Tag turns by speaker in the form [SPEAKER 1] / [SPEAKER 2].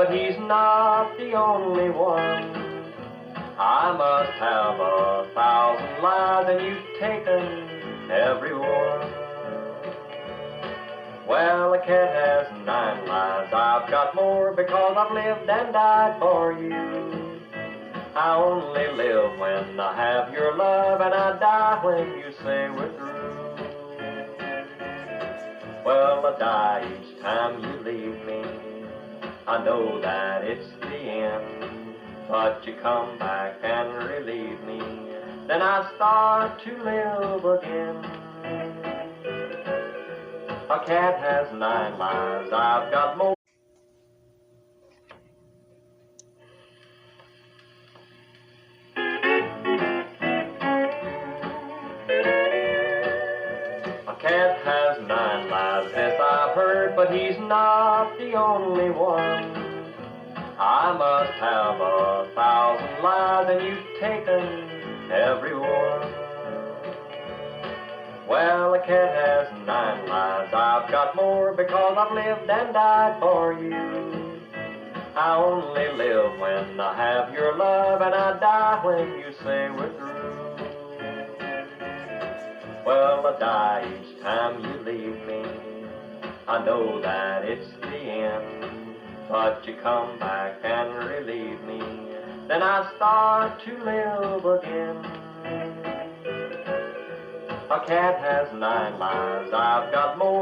[SPEAKER 1] but he's not the only one. I must have 1,000 lives, and you've taken every one. Well, a cat has 9 lives, I've got more because I've lived and died for you. I only live when I have your love, and I die when you say we're through. Well, I die each time you leave me. I know that it's the end, but you come back and relieve me. Then I start to live again. A cat has 9 lives, I've got more. A cat has 9 lives, yes I've heard, but he's not the only one. I must have 1,000 lives, and you've taken every one. Well, a cat has 9 lives, I've got more because I've lived and died for you. I only live when I have your love, and I die when you say we're through. Well, I die each time you leave me. I know that it's the end, but you come back and relieve me. Then I start to live again. A cat has 9 lives, I've got more.